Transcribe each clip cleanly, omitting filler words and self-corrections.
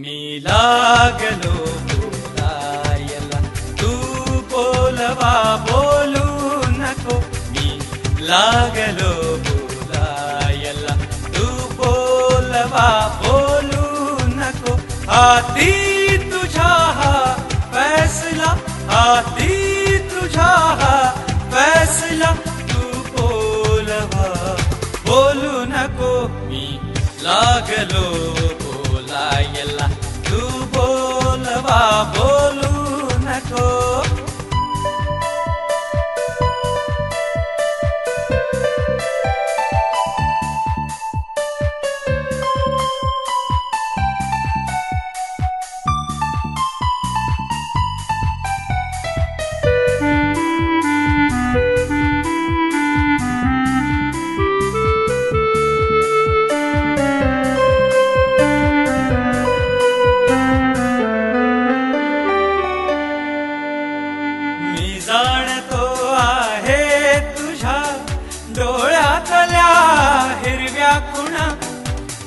मी लागलो बोलायला, तू बोलवा बोलू नको. मी लागलो बोलायला, तू बोलवा बोलू नको. हाती तुझ्या हा फैसला, हाती तुझ्या हा फैसला. तू बोलवा बोलू नको. मी लागलो बोलायला, तू बोलवा बोलू नको. जाणतो आहे तुझ्या डोळ्यातल्या हिरव्या खुणा.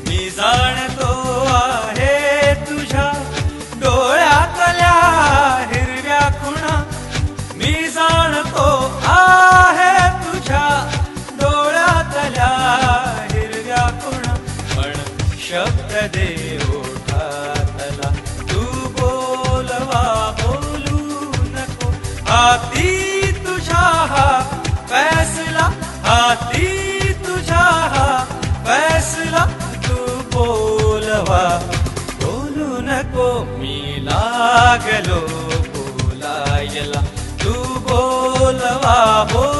मी जाणतो आहे तुझ्या डोळ्यातल्या हिरव्या खुणा. मी जाणतो आहे तुझ्या डोळ्यातल्या हिरव्या खुणा. पण शब्द दे ओठातला, तू बोलवा बोलू नको. हाती तुझ्या हा फैसला, हाती तुझ्या हा फैसला. तू बोलवा बोलू नको. मी लागलो बोलायला, तू बोलवा बोलू